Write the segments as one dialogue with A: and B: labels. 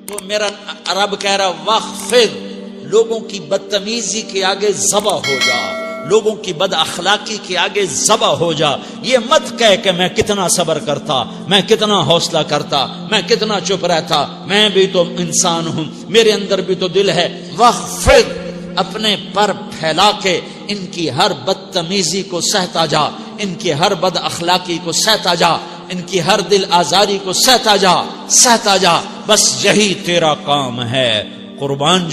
A: تو میرا رب کہہ رہا وخفض، لوگوں کی بدتمیزی کے آگے ذبح ہو جا، لوگوں کی بد اخلاقی کے آگے ذبح ہو جا. یہ مت کہہ کہ میں کتنا صبر کرتا، میں کتنا حوصلہ کرتا، میں کتنا چپ رہتا، میں بھی تو انسان ہوں، میرے اندر بھی تو دل ہے. وخفض، اپنے پر پھیلا کے ان کی ہر بدتمیزی کو سہتا جا، ان کی ہر بد اخلاقی کو سہتا جا، ان کی ہر دل آزاری کو سہتا جا، سہتا جا. بس یہی تیرا کام ہے. قربان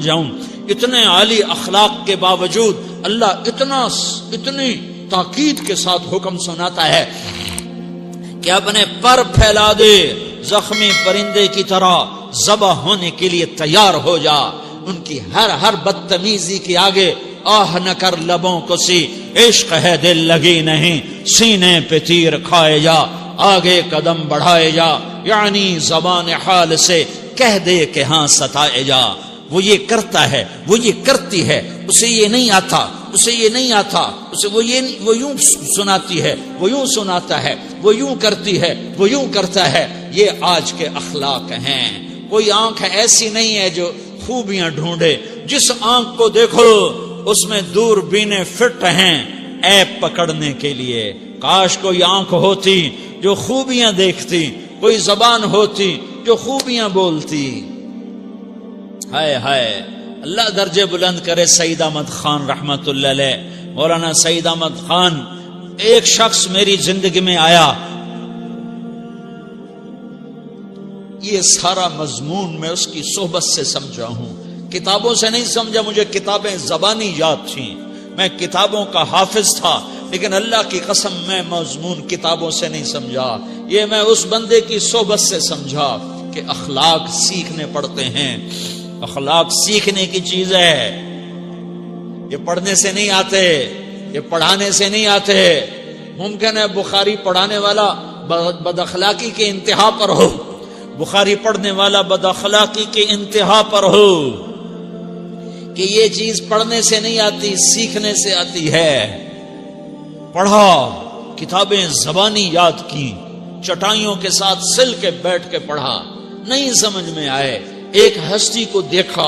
A: جاؤں اتنے عالی اخلاق کے باوجود اللہ اتنی تاکید کے ساتھ حکم سناتا ہے کہ اپنے پر پھیلا دے، زخمی پرندے کی طرح ذبح ہونے کے لیے تیار ہو جا. ان کی ہر بدتمیزی کے آگے آہ نہ کر لبوں کو سی، عشق ہے دل لگی نہیں، سینے پہ تیر کھائے جا، آگے قدم بڑھائے جا. یعنی زبان حال سے کہہ دے کہ ہاں ستائے جا. وہ یہ کرتا ہے، وہ یہ کرتی ہے، اسے یہ نہیں آتا، اسے یہ نہیں آتا، اسے وہ یوں سناتی ہے، وہ یوں سناتا ہے، وہ یوں کرتی ہے، وہ یوں کرتا ہے. یہ آج کے اخلاق ہیں. کوئی آنکھ ایسی نہیں ہے جو خوبیاں ڈھونڈے. جس آنکھ کو دیکھو اس میں دوربینیں فٹ ہیں عیب پکڑنے کے لیے. کاش کوئی آنکھ ہوتی جو خوبیاں دیکھتی، کوئی زبان ہوتی جو خوبیاں بولتی. ہائے ہائے، اللہ درجے بلند کرے. سعید احمد خان رحمت اللہ علیہ، مولانا سعید احمد خان، ایک شخص میری زندگی میں آیا. یہ سارا مضمون میں اس کی صحبت سے سمجھا ہوں، کتابوں سے نہیں سمجھا. مجھے کتابیں زبانی یاد تھیں، میں کتابوں کا حافظ تھا، لیکن اللہ کی قسم میں مضمون کتابوں سے نہیں سمجھا. یہ میں اس بندے کی صحبت سے سمجھا کہ اخلاق سیکھنے پڑتے ہیں. اخلاق سیکھنے کی چیز ہے، یہ پڑھنے سے نہیں آتے، یہ پڑھانے سے نہیں آتے. ممکن ہے بخاری پڑھانے والا بد اخلاقی کے انتہا پر ہو، بخاری پڑھنے والا بد اخلاقی کے انتہا پر ہو، کہ یہ چیز پڑھنے سے نہیں آتی، سیکھنے سے آتی ہے. پڑھا، کتابیں زبانی یاد کی، چٹائیوں کے ساتھ سل کے بیٹھ کے پڑھا، نہیں سمجھ میں آئے. ایک ہستی کو دیکھا،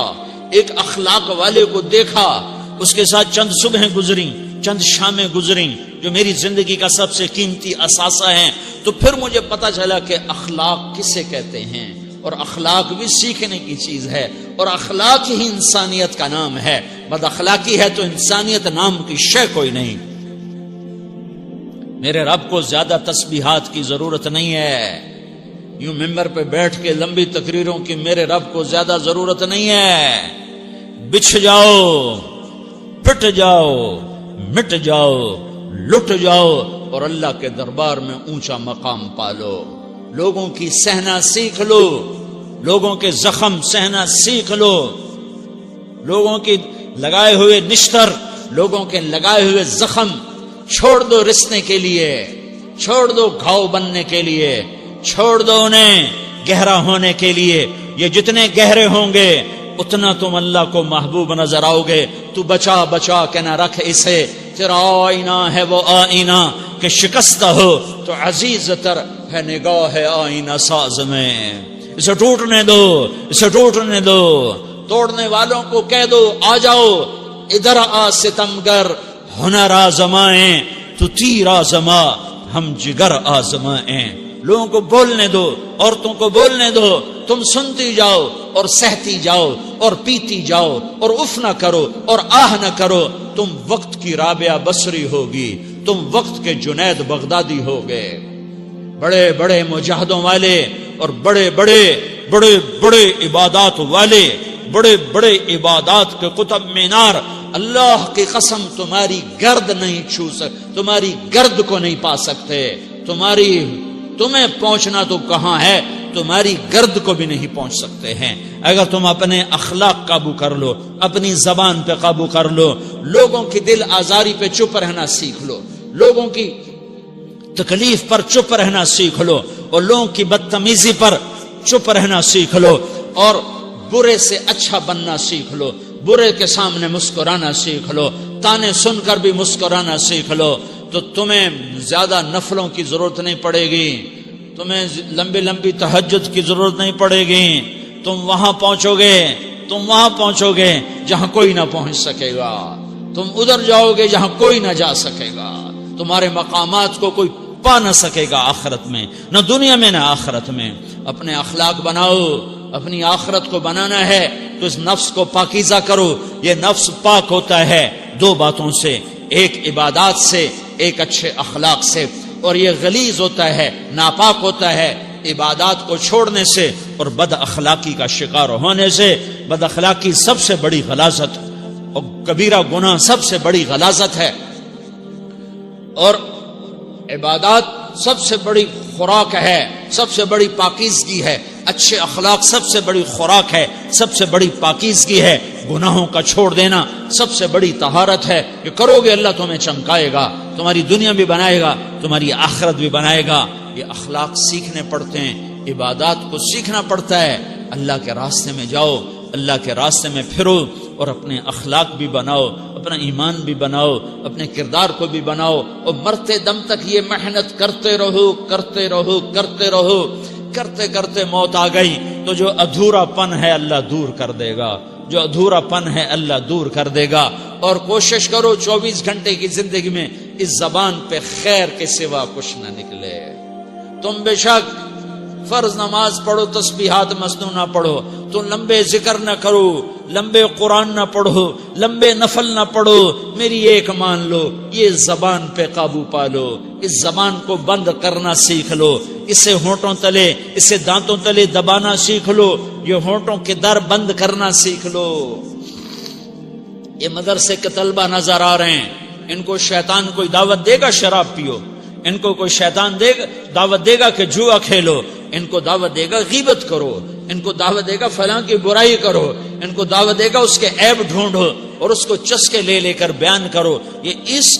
A: ایک اخلاق والے کو دیکھا، اس کے ساتھ چند صبحیں گزری، چند شامیں گزری جو میری زندگی کا سب سے قیمتی اثاثہ ہیں. تو پھر مجھے پتا چلا کہ اخلاق کسے کہتے ہیں، اور اخلاق بھی سیکھنے کی چیز ہے، اور اخلاق ہی انسانیت کا نام ہے. بد اخلاقی ہے تو انسانیت نام کی شے کوئی نہیں. میرے رب کو زیادہ تسبیحات کی ضرورت نہیں ہے. یوں ممبر پہ بیٹھ کے لمبی تقریروں کی میرے رب کو زیادہ ضرورت نہیں ہے. بچھ جاؤ، پٹ جاؤ، مٹ جاؤ، لٹ جاؤ، اور اللہ کے دربار میں اونچا مقام پالو. لوگوں کی سہنا سیکھ لو، لوگوں کے زخم سہنا سیکھ لو، لوگوں کی لگائے ہوئے نشتر، لوگوں کے لگائے ہوئے زخم چھوڑ دو رسنے کے لیے، چھوڑ دو گھاؤ بننے کے لیے، چھوڑ دو انہیں گہرا ہونے کے لیے. یہ جتنے گہرے ہوں گے اتنا تم اللہ کو محبوب نظر آؤ گے. تو بچا بچا کے نہ رکھ اسے، تیرا آئینہ ہے وہ آئینہ کہ شکستہ ہو تو عزیز تر ہے نگاہ آئینہ ساز میں. اسے ٹوٹنے دو، اسے ٹوٹنے دو. توڑنے والوں کو کہہ دو آ جاؤ ادھر آ ستمگر، ہنر آزمائیں تو تیر آزما، ہم جگر آزمائیں. لوگوں کو بولنے دو، عورتوں کو بولنے دو. تم سنتی جاؤ اور سہتی جاؤ اور پیتی جاؤ اور اف نہ کرو اور آہ نہ کرو. تم وقت کی رابعہ بصری ہوگی، تم وقت کے جنید بغدادی ہوگے. بڑے بڑے مجاہدوں والے اور بڑے بڑے بڑے بڑے عبادات والے، بڑے بڑے عبادات کے قطب مینار، اللہ کی قسم تمہاری گرد نہیں چھو سکتے، تمہاری گرد کو نہیں پا سکتے. تمہیں پہنچنا تو کہاں ہے، تمہاری گرد کو بھی نہیں پہنچ سکتے ہیں. اگر تم اپنے اخلاق قابو کر لو، اپنی زبان پہ قابو کر لو، لوگوں کی دل آزاری پہ چپ رہنا سیکھ لو، لوگوں کی تکلیف پر چپ رہنا سیکھ لو، اور لوگوں کی بدتمیزی پر چپ رہنا سیکھ لو، اور برے سے اچھا بننا سیکھ لو، برے کے سامنے مسکرانا سیکھ لو، تانے سن کر بھی مسکرانا سیکھ لو، تو تمہیں زیادہ نفلوں کی ضرورت نہیں پڑے گی. تمہیں لمبی لمبی تہجد کی ضرورت نہیں پڑے گی. تم وہاں پہنچو گے جہاں کوئی نہ پہنچ سکے گا. تم ادھر جاؤ گے جہاں کوئی نہ جا سکے گا. تمہارے مقامات کو کوئی پا نہ سکے گا آخرت میں، نہ دنیا میں نہ آخرت میں. اپنے اخلاق بناؤ. اپنی آخرت کو بنانا ہے تو اس نفس کو پاکیزہ کرو. یہ نفس پاک ہوتا ہے دو باتوں سے، ایک عبادات سے، ایک اچھے اخلاق سے. اور یہ غلیظ ہوتا ہے، ناپاک ہوتا ہے عبادات کو چھوڑنے سے اور بد اخلاقی کا شکار ہونے سے. بد اخلاقی سب سے بڑی غلاظت اور کبیرہ گناہ سب سے بڑی غلاظت ہے، اور عبادات سب سے بڑی خوراک ہے، سب سے بڑی پاکیزگی ہے. اچھے اخلاق سب سے بڑی خوراک ہے، سب سے بڑی پاکیزگی ہے. گناہوں کا چھوڑ دینا سب سے بڑی طہارت ہے. یہ کرو گے اللہ تمہیں چمکائے گا، تمہاری دنیا بھی بنائے گا، تمہاری آخرت بھی بنائے گا. یہ اخلاق سیکھنے پڑتے ہیں، عبادات کو سیکھنا پڑتا ہے. اللہ کے راستے میں جاؤ، اللہ کے راستے میں پھرو، اور اپنے اخلاق بھی بناؤ، اپنا ایمان بھی بناؤ، اپنے کردار کو بھی بناؤ. اور مرتے دم تک یہ محنت کرتے رہو. کرتے کرتے موت آ گئی تو جو ادھورا پن ہے اللہ دور کر دے گا. جو ادھورا پن ہے اللہ دور کر دے گا. اور کوشش کرو 24 گھنٹے کی زندگی میں اس زبان پہ خیر کے سوا کچھ نہ نکلے. تم بے شک فرض نماز پڑھو، تسبیحات مسنون نہ پڑھو، تو لمبے ذکر نہ کرو، لمبے قرآن نہ پڑھو، لمبے نفل نہ پڑھو. میری ایک مان لو، یہ زبان پہ قابو پالو. اس زبان کو بند کرنا سیکھ لو. اسے ہونٹوں تلے، اسے دانتوں تلے دبانا سیکھ لو. یہ ہونٹوں کے در بند کرنا سیکھ لو. یہ مدرسے کے طلبہ نظر آ رہے ہیں، ان کو شیطان کوئی دعوت دے گا شراب پیو، ان کو کوئی شیطان دعوت دے گا کہ جوا کھیلو، ان کو دعوت دے گا غیبت کرو، ان کو دعوت دے گا فلاں کی برائی کرو، ان کو دعوت دے گا اس کے عیب ڈھونڈو اور اس کو چسکے لے کر بیان کرو. یہ اس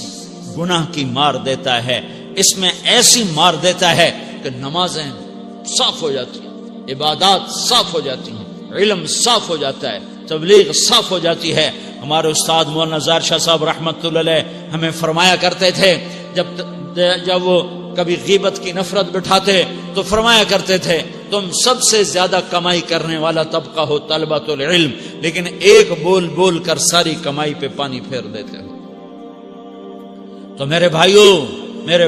A: گناہ کی مار دیتا ہے، اس میں ایسی مار دیتا ہے کہ نمازیں صاف ہو جاتی ہیں، عبادات صاف ہو جاتی ہیں، علم صاف ہو جاتا ہے، تبلیغ صاف ہو جاتی ہے. ہمارے استاد مولانا زار شاہ صاحب رحمت اللہ علیہ ہمیں فرمایا کرتے تھے، جب وہ کبھی غیبت کی نفرت بٹھاتے تو فرمایا کرتے تھے تم سب سے زیادہ کمائی کرنے والا طبقہ ہو طلبۃ العلم، لیکن ایک بول بول کر ساری کمائی پہ پانی پھیر دیتے ہو. تو میرے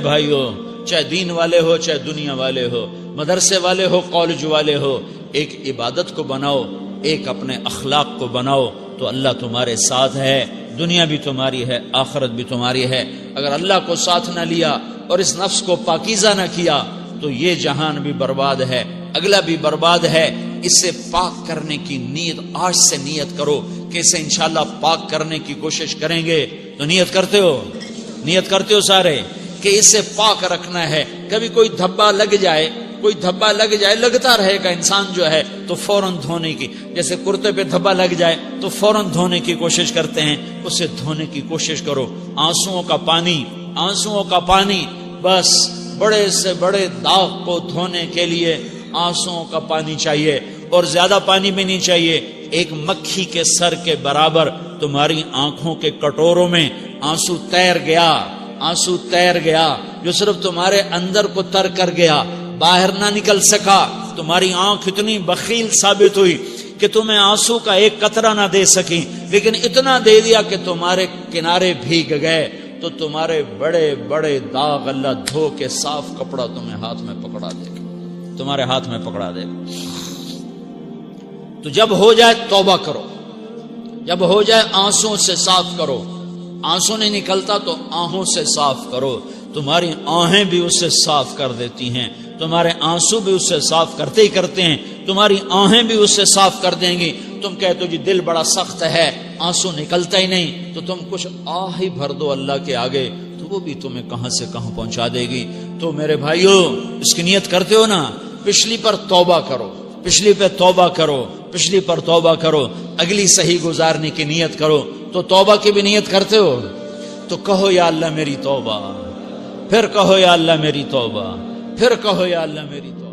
A: بھائیوں چاہے دین والے ہو، چاہے دنیا والے ہو، مدرسے والے ہو، کالج والے ہو، ایک عبادت کو بناؤ، ایک اپنے اخلاق کو بناؤ تو اللہ تمہارے ساتھ ہے. دنیا بھی تمہاری ہے، آخرت بھی تمہاری ہے. اگر اللہ کو ساتھ نہ لیا اور اس نفس کو پاکیزہ نہ کیا تو یہ جہان بھی برباد ہے، اگلا بھی برباد ہے. اسے پاک کرنے کی نیت آج سے نیت کرو کہ اسے انشاءاللہ پاک کرنے کی کوشش کریں گے. تو نیت کرتے ہو سارے کہ اسے پاک رکھنا ہے. کبھی کوئی دھبا لگ جائے لگتا رہے گا انسان جو ہے تو فوراً دھونے کی، جیسے کرتے پہ دھبا لگ جائے تو فوراً دھونے کی کوشش کرتے ہیں، اسے دھونے کی کوشش کرو. آنسوؤں کا پانی بس بڑے سے بڑے داغ کو دھونے کے لیے آنسوؤں کا پانی چاہیے، اور زیادہ پانی بھی نہیں چاہیے. ایک مکھی کے سر کے برابر تمہاری آنکھوں کے کٹوروں میں آنسو تیر گیا جو صرف تمہارے اندر کو تر کر گیا، باہر نہ نکل سکا. تمہاری آنکھ اتنی بخیل ثابت ہوئی کہ تمہیں آنسو کا ایک قطرہ نہ دے سکی، لیکن اتنا دے دیا کہ تمہارے کنارے بھیگ گئے. تو تمہارے بڑے بڑے داغ اللہ دھو کے صاف کپڑا تمہیں ہاتھ میں پکڑا دے گا، تمہارے ہاتھ میں پکڑا دے گا. تو جب ہو جائے توبہ کرو، جب ہو جائے آنسوں سے صاف کرو. آنسو نہیں نکلتا تو آہوں سے صاف کرو. تمہاری آہیں بھی اس سے صاف کر دیتی ہیں، تمہارے آنسو بھی اس سے صاف کرتے ہی کرتے ہیں، تمہاری آہیں بھی اس سے صاف کر دیں گی. تم کہتے ہو جی دل بڑا سخت ہے، آنسو نکلتا ہی نہیں، تو تم کچھ آہ ہی بھر دو اللہ کے آگے، تو وہ بھی تمہیں کہاں سے کہاں پہنچا دے گی. تو میرے بھائیو اس کی نیت کرتے ہو نا، پچھلی پر توبہ کرو، پچھلی پہ توبہ کرو، پچھلی پر توبہ کرو، اگلی صحیح گزارنے کی نیت کرو. تو توبہ کی بھی نیت کرتے ہو تو کہو یا اللہ میری توبہ، پھر کہو یا اللہ میری توبہ، پھر کہو یا اللہ میری توبہ.